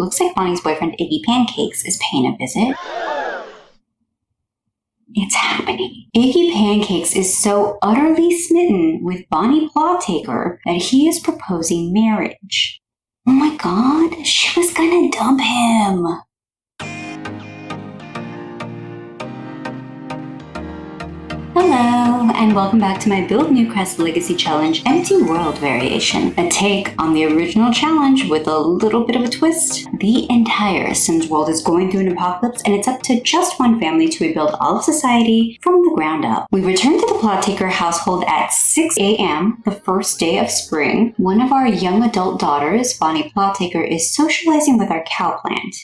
Looks like Bonnie's boyfriend Iggy Pancakes is paying a visit. It's happening. Iggy Pancakes is so utterly smitten with Bonnie Plowtaker that he is proposing marriage. Oh my god, she was gonna dump him. Hello, and welcome back to my Build Newcrest Legacy Challenge Empty World variation. A take on the original challenge with a little bit of a twist. The entire Sims world is going through an apocalypse, and it's up to just one family to rebuild all of society from the ground up. We return to the Plowtaker household at 6 a.m., the first day of spring. One of our young adult daughters, Bonnie Plowtaker, is socializing with our cow plant.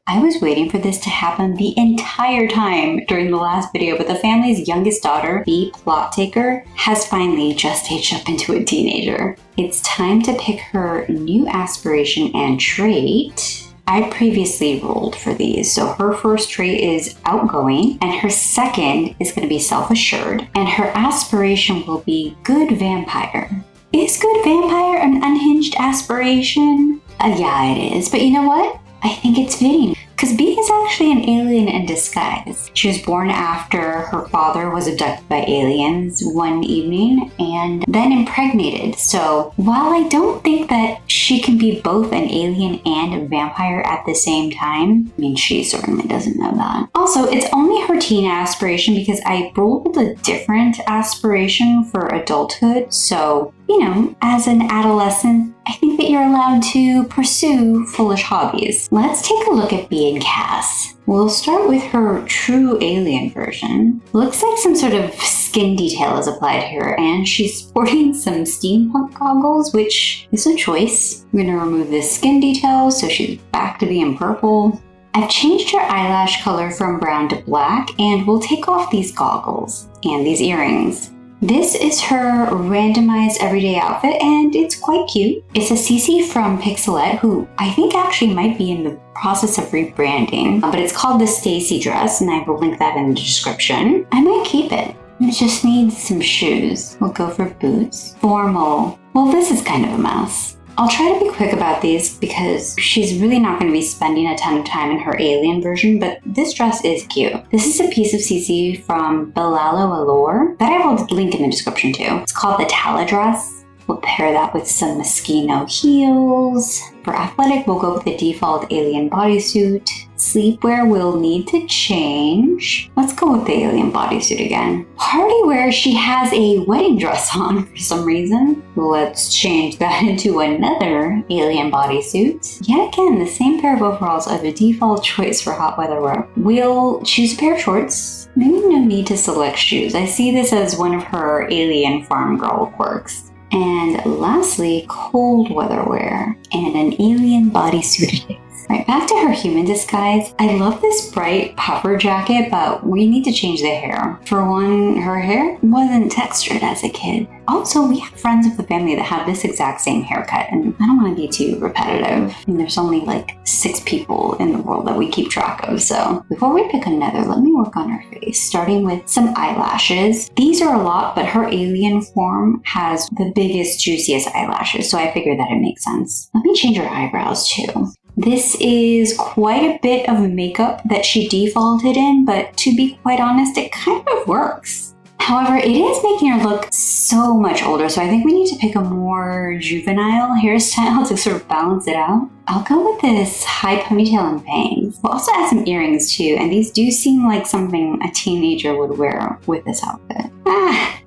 I was waiting for this to happen the entire time during the last video, but the family's youngest daughter, Bee Plowtaker, has finally just aged up into a teenager. It's time to pick her new aspiration and trait. I previously rolled for these, so her first trait is outgoing, and her second is going to be self-assured, and her aspiration will be good vampire. Is good vampire an unhinged aspiration? Yeah, it is, but you know what? I think it's fitting, because Bee is actually an alien in disguise. She was born after her father was abducted by aliens one evening and then impregnated. So while I don't think that she can be both an alien and a vampire at the same time, I mean, she certainly doesn't know that. Also, it's only her teen aspiration because I rolled a different aspiration for adulthood. So, you know, as an adolescent, I think that you're allowed to pursue foolish hobbies. Let's take a look at Bee and Cass. We'll start with her true alien version. Looks like some sort of skin detail is applied here, and she's sporting some steampunk goggles, which is a choice. I'm gonna remove this skin detail so she's back to being purple. I've changed her eyelash color from brown to black, and we'll take off these goggles and these earrings. This is her randomized everyday outfit, and it's quite cute. It's a CC from Pixelette, who I think actually might be in the process of rebranding, but it's called the Stacy dress, and I will link that in the description. I might keep it. It just needs some shoes. We'll go for boots. Formal. Well, this is kind of a mess. I'll try to be quick about these because she's really not going to be spending a ton of time in her alien version, but this dress is cute. This is a piece of CC from Belalo Allure that I will link in the description too. It's called the Tala dress. We'll pair that with some Moschino heels. For athletic, we'll go with the default alien bodysuit. Sleepwear will need to change. Let's go with the alien bodysuit again. Party wear, she has a wedding dress on for some reason. Let's change that into another alien bodysuit. Yet again, the same pair of overalls are the default choice for hot weather wear. We'll choose a pair of shorts. Maybe no need to select shoes. I see this as one of her alien farm girl quirks. And lastly, cold weather wear and an alien bodysuit. Right, back to her human disguise. I love this bright puffer jacket, but we need to change the hair. For one, her hair wasn't textured as a kid. Also, we have friends of the family that have this exact same haircut, and I don't want to be too repetitive. I mean, there's only like 6 people in the world that we keep track of, so before we pick another, let me work on her face, starting with some eyelashes. These are a lot, but her alien form has the biggest, juiciest eyelashes, so I figured that it makes sense. Let me change her eyebrows too. This is quite a bit of makeup that she defaulted in, but to be quite honest, it kind of works. However, it is making her look so much older, so I think we need to pick a more juvenile hairstyle to sort of balance it out. I'll go with this high ponytail and bangs. We'll also add some earrings too, and these do seem like something a teenager would wear with this outfit.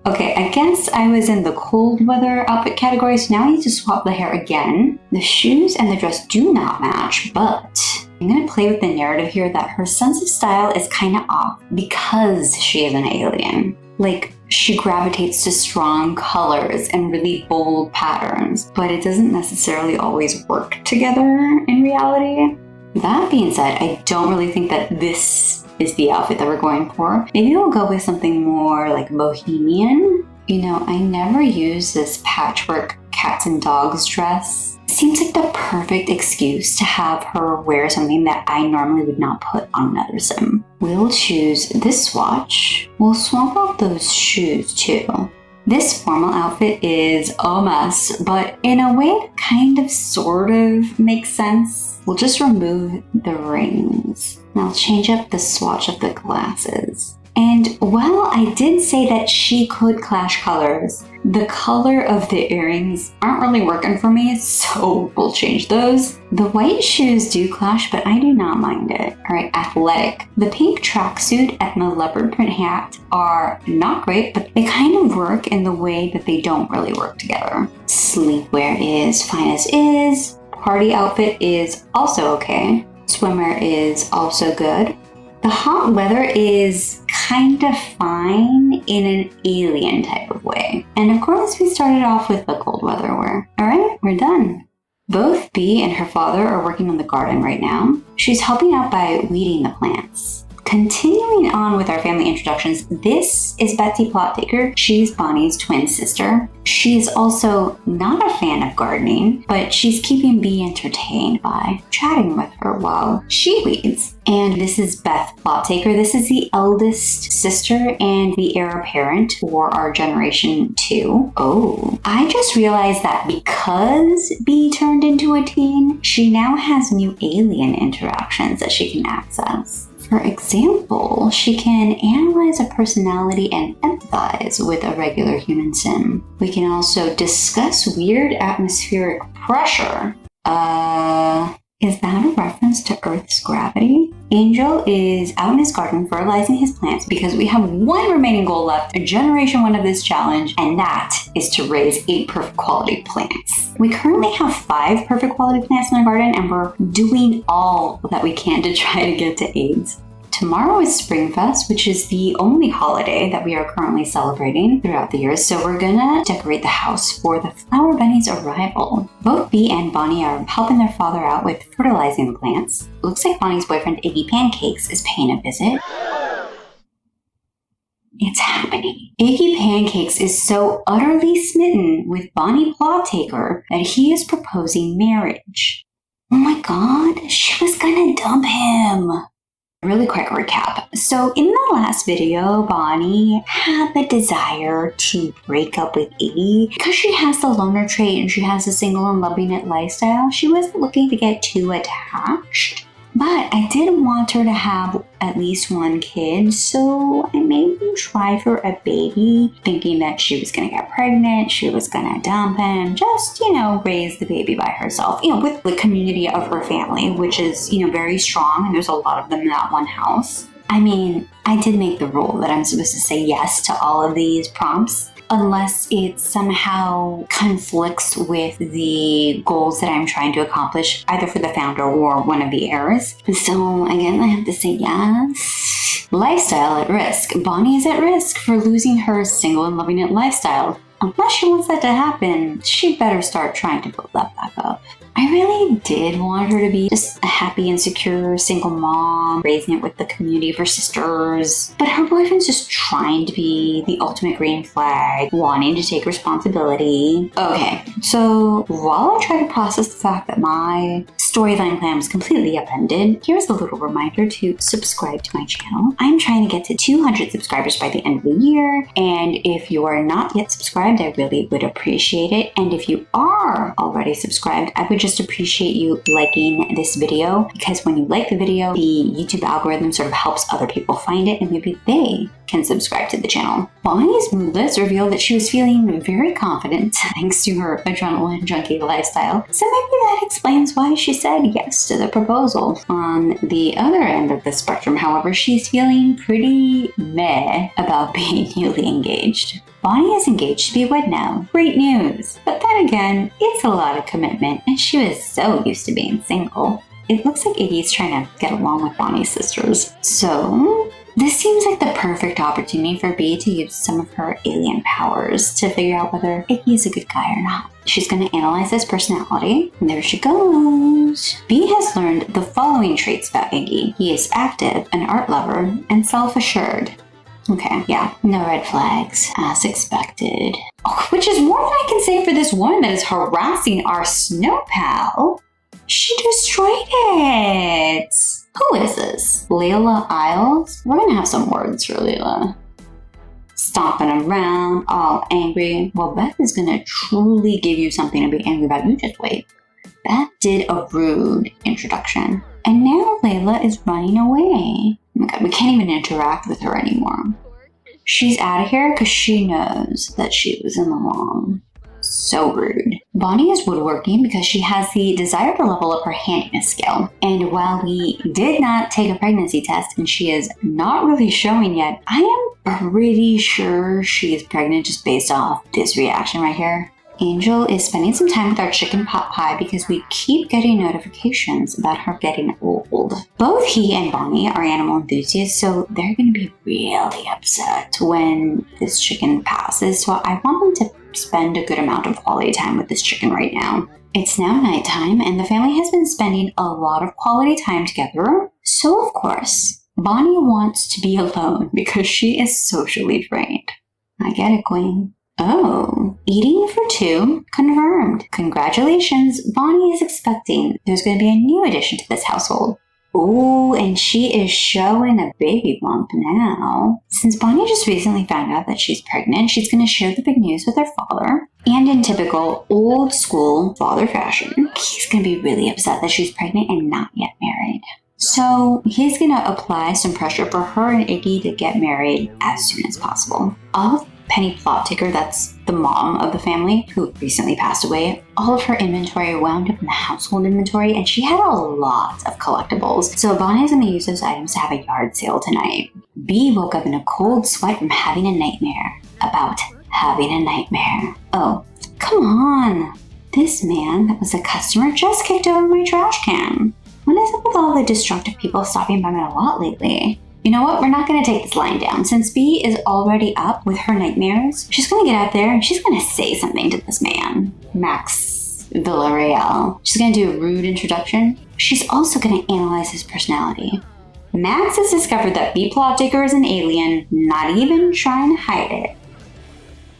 Okay, I guess I was in the cold weather outfit category, so now I need to swap the hair again. The shoes and the dress do not match, but I'm going to play with the narrative here that her sense of style is kind of off because she is an alien. Like, she gravitates to strong colors and really bold patterns, but it doesn't necessarily always work together in reality. That being said, I don't really think that this is the outfit that we're going for. Maybe we'll go with something more like bohemian. You know, I never use this patchwork cats and dogs dress. It seems like the perfect excuse to have her wear something that I normally would not put on another sim. We'll choose this swatch. We'll swap out those shoes too. This formal outfit is a mess, but in a way that kind of sort of makes sense. We'll just remove the rings. And I'll change up the swatch of the glasses. And while I did say that she could clash colors, the color of the earrings aren't really working for me, so we'll change those. The white shoes do clash, but I do not mind it. All right, athletic. The pink tracksuit and the leopard print hat are not great, but they kind of work in the way that they don't really work together. Sleepwear is fine as is. Party outfit is also okay. Swimwear is also good. The hot weather is kind of fine in an alien type of way. And of course, we started off with the cold weather wear. All right, we're done. Both Bee and her father are working on the garden right now. She's helping out by weeding the plants. Continuing on with our family introductions, this is Betsy Plottaker. She's Bonnie's twin sister. She's also not a fan of gardening, but she's keeping Bee entertained by chatting with her while she weeds. And this is Beth Plottaker. This is the eldest sister and the heir apparent for our generation 2. Oh, I just realized that because Bee turned into a teen, she now has new alien interactions that she can access. For example, she can analyze a personality and empathize with a regular human sim. We can also discuss weird atmospheric pressure. Is that a reference to Earth's gravity? Angel is out in his garden fertilizing his plants because we have one remaining goal left, a generation 1 of this challenge, and that is to raise 8 perfect quality plants. We currently have 5 perfect quality plants in our garden, and we're doing all that we can to try to get to 8. Tomorrow is Springfest, which is the only holiday that we are currently celebrating throughout the year, so we're gonna decorate the house for the Flower Bunny's arrival. Both Bee and Bonnie are helping their father out with fertilizing the plants. Looks like Bonnie's boyfriend Iggy Pancakes is paying a visit. It's happening. Iggy Pancakes is so utterly smitten with Bonnie Plottaker that he is proposing marriage. Oh my god, she was gonna dump him. Really quick recap. So in the last video, Bonnie had the desire to break up with Iggy because she has the loner trait and she has a single and loving it lifestyle. She wasn't looking to get too attached, but I did want her to have at least 1 kid, so I made them try for a baby, thinking that she was gonna get pregnant, she was gonna dump him, just, raise the baby by herself, with the community of her family, which is, very strong, and there's a lot of them in that one house. I mean, I did make the rule that I'm supposed to say yes to all of these prompts, unless it somehow conflicts with the goals that I'm trying to accomplish, either for the founder or one of the heirs. So again, I have to say yes. Lifestyle at risk. Bonnie is at risk for losing her single and loving it lifestyle. Unless she wants that to happen, she better start trying to build that back up. I really did want her to be just a happy and secure single mom, raising it with the community of her sisters. But her boyfriend's just trying to be the ultimate green flag, wanting to take responsibility. Okay, so while I try to process the fact that my storyline plan was completely upended, here's a little reminder to subscribe to my channel. I'm trying to get to 200 subscribers by the end of the year, and if you are not yet subscribed, I really would appreciate it. And if you are already subscribed, I would just appreciate you liking this video, because when you like the video, the YouTube algorithm sort of helps other people find it, and maybe they can subscribe to the channel. Bonnie's mood list revealed that she was feeling very confident thanks to her adrenaline junkie lifestyle, so maybe that explains why she said yes to the proposal. On the other end of the spectrum, however, she's feeling pretty meh about being newly engaged. Bonnie is engaged to be wed now. Great news! But then again, it's a lot of commitment, and she was so used to being single. It looks like Iggy's trying to get along with Bonnie's sisters. So, this seems like the perfect opportunity for Bee to use some of her alien powers to figure out whether Iggy is a good guy or not. She's going to analyze his personality, and there she goes. Bee has learned the following traits about Iggy. He is active, an art lover, and self-assured. Okay, yeah, no red flags, as expected. Oh, which is more than I can say for this woman that is harassing our snow pal. She destroyed it. Who is this? Layla Isles? We're gonna have some words for Layla. stomping around, all angry. Well, Beth is gonna truly give you something to be angry about. You just wait. Beth did a rude introduction. And now Layla is running away. Oh my God, we can't even interact with her anymore. She's out of here because she knows that she was in the wrong. So rude. Bonnie is woodworking because she has the desirable level of her handiness skill. And while we did not take a pregnancy test and she is not really showing yet, I am pretty sure she is pregnant just based off this reaction right here. Angel is spending some time with our chicken pot pie because we keep getting notifications about her getting old. Both he and Bonnie are animal enthusiasts, so they're going to be really upset when this chicken passes. So I want them to spend a good amount of quality time with this chicken right now. It's now nighttime and the family has been spending a lot of quality time together. So of course, Bonnie wants to be alone because she is socially drained. I get it, Queen. Oh, eating for two, confirmed. Congratulations, Bonnie is expecting. There's going to be a new addition to this household. Oh, and she is showing a baby bump now. Since Bonnie just recently found out that she's pregnant, she's going to share the big news with her father. And in typical old school father fashion, he's going to be really upset that she's pregnant and not yet married. So he's going to apply some pressure for her and Iggy to get married as soon as possible. All of Penny Plotticker, that's the mom of the family who recently passed away, all of her inventory wound up in the household inventory and she had a lot of collectibles. So Bonnie's going to use those items to have a yard sale tonight. B woke up in a cold sweat from having a nightmare about having a nightmare. Oh, come on. This man that was a customer just kicked over my trash can. What is up with all the destructive people stopping by my lot lately? You know what? We're not going to take this line down. Since B is already up with her nightmares, she's going to get out there and she's going to say something to this man, Max Villarreal. She's going to do a rude introduction. She's also going to analyze his personality. Max has discovered that B Plotticker is an alien, not even trying to hide it.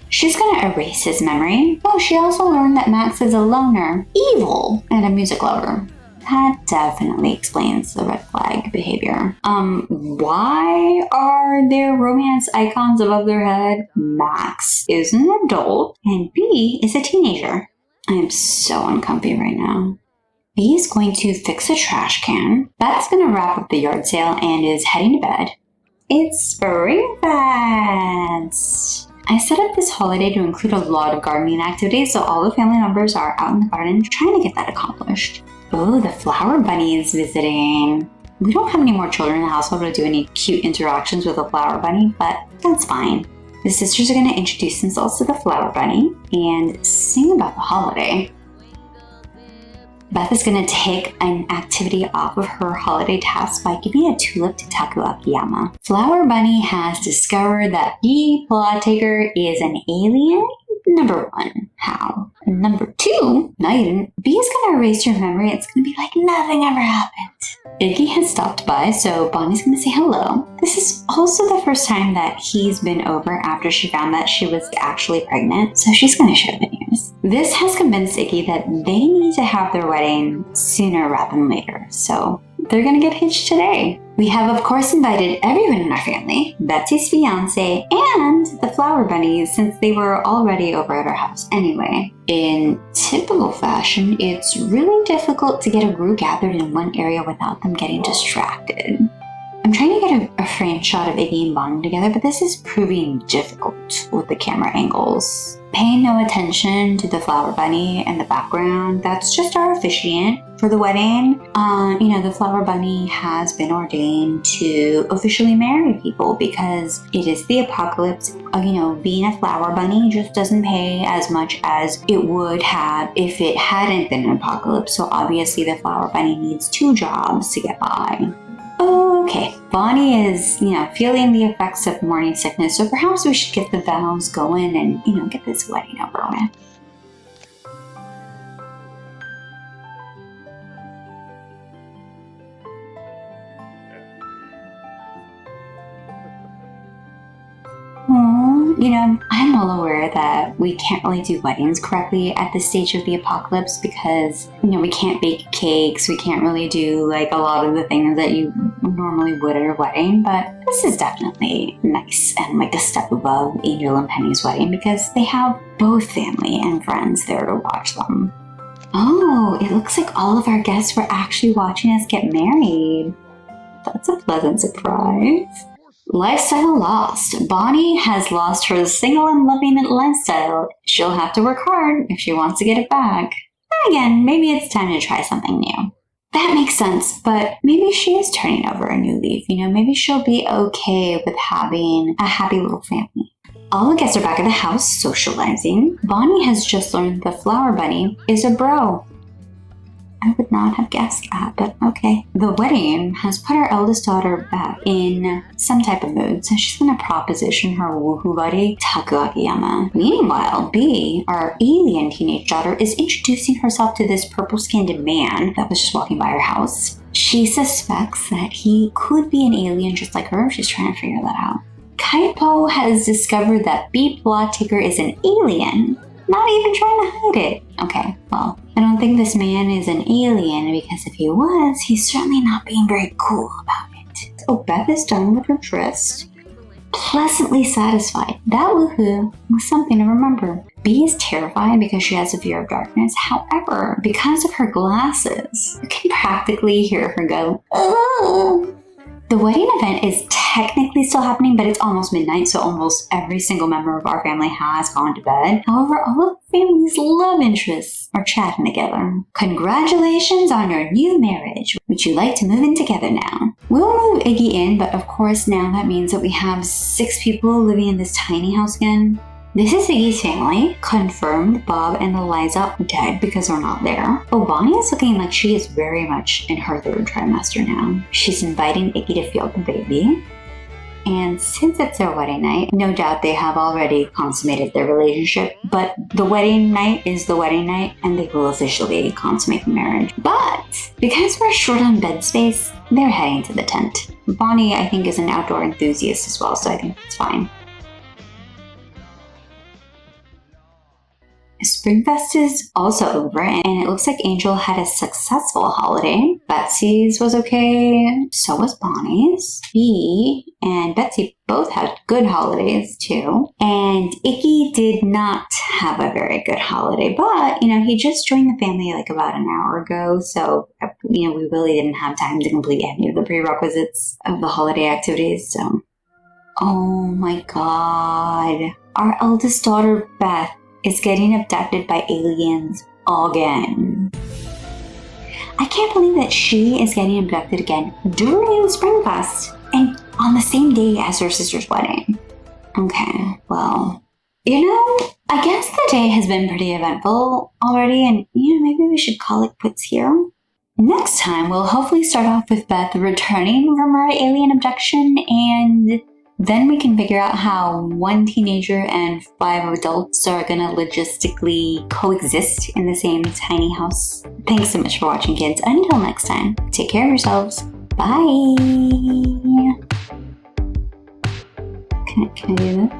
She's going to erase his memory. Oh, she also learned that Max is a loner, evil, and a music lover. That definitely explains the red flag behavior. Why are there romance icons above their head? Max is an adult and B is a teenager. I am so uncomfy right now. B is going to fix a trash can. Beth's going to wrap up the yard sale and is heading to bed. It's Spring Fest! I set up this holiday to include a lot of gardening activities, so all the family members are out in the garden trying to get that accomplished. Oh, the flower bunny is visiting. We don't have any more children in the household to do any cute interactions with the flower bunny, but that's fine. The sisters are going to introduce themselves to the flower bunny and sing about the holiday. Beth is going to take an activity off of her holiday task by giving a tulip to Taku Akiyama. Flower Bunny has discovered that B Plotticker is an alien. Number one, how? Number two, no you didn't. B is going to erase your memory. It's going to be like nothing ever happened. Iggy has stopped by, so Bonnie's going to say hello. This is also the first time that he's been over after she found that she was actually pregnant, so she's going to share the news. This has convinced Iggy that they need to have their wedding sooner rather than later, so they're going to get hitched today. We have, of course, invited everyone in our family, Betsy's fiance, and the flower bunnies, since they were already over at our house anyway. In typical fashion, it's really difficult to get a group gathered in one area without them getting distracted. I'm trying to get a frame shot of Iggy and Bonnie together, but this is proving difficult with the camera angles. Paying no attention to the flower bunny in the background, that's just our officiant for the wedding. The flower bunny has been ordained to officially marry people because it is the apocalypse. Being a flower bunny just doesn't pay as much as it would have if it hadn't been an apocalypse. So obviously the flower bunny needs two jobs to get by. Okay, Bonnie is, feeling the effects of morning sickness, so perhaps we should get the vows going and, get this wedding over with. I'm well aware that we can't really do weddings correctly at this stage of the apocalypse because, we can't bake cakes, we can't really do a lot of the things that you normally would at a wedding, but this is definitely nice and like a step above Angel and Penny's wedding because they have both family and friends there to watch them. Oh, it looks like all of our guests were actually watching us get married. That's a pleasant surprise. Lifestyle lost. Bonnie has lost her single and loving lifestyle. She'll have to work hard if she wants to get it back. Then again, maybe it's time to try something new. That makes sense, but maybe she is turning over a new leaf. Maybe she'll be okay with having a happy little family. All the guests are back at the house socializing. Bonnie has just learned the flower bunny is a bro. I would not have guessed that, but okay. The wedding has put our eldest daughter Beth in some type of mood, so she's going to proposition her woohoo buddy, Takuakiyama. Meanwhile, B, our alien teenage daughter, is introducing herself to this purple-skinned man that was just walking by her house. She suspects that he could be an alien just like her. She's trying to figure that out. Kaipo has discovered that B Plot Taker is an alien. Not even trying to hide it. Okay, well, I don't think this man is an alien because if he was, he's certainly not being very cool about it. So Beth is done with her tryst. Pleasantly satisfied. That woohoo was something to remember. B is terrified because she has a fear of darkness. However, because of her glasses, you can practically hear her go, oh. The wedding event is technically still happening, but it's almost midnight, so almost every single member of our family has gone to bed. However, all of the family's love interests are chatting together. Congratulations on your new marriage. Would you like to move in together now? We'll move Iggy in, but of course now that means that we have 6 people living in this tiny house again. This is Iggy's family. Confirmed Bob and Eliza are dead because they're not there. Oh, Bonnie is looking like she is very much in her 3rd trimester now. She's inviting Iggy to feel the baby. And since it's their wedding night, no doubt they have already consummated their relationship, but the wedding night is the wedding night and they will officially consummate the marriage. But because we're short on bed space, they're heading to the tent. Bonnie, I think, is an outdoor enthusiast as well, so I think that's fine. Springfest is also over, and it looks like Angel had a successful holiday. Betsy's was okay, so was Bonnie's. B and Betsy both had good holidays too. And Iggy did not have a very good holiday, but, he just joined the family like about an hour ago, so, we really didn't have time to complete any of the prerequisites of the holiday activities, so. Oh my god. Our eldest daughter, Beth, is getting abducted by aliens again. I can't believe that she is getting abducted again during Springfest and on the same day as her sister's wedding. Okay, well, I guess the day has been pretty eventful already, and maybe we should call it quits here. Next time, we'll hopefully start off with Beth returning from her alien abduction, and then we can figure out how 1 teenager and 5 adults are gonna logistically coexist in the same tiny house. Thanks so much for watching, kids. Until next time, take care of yourselves. Bye! Can I do that?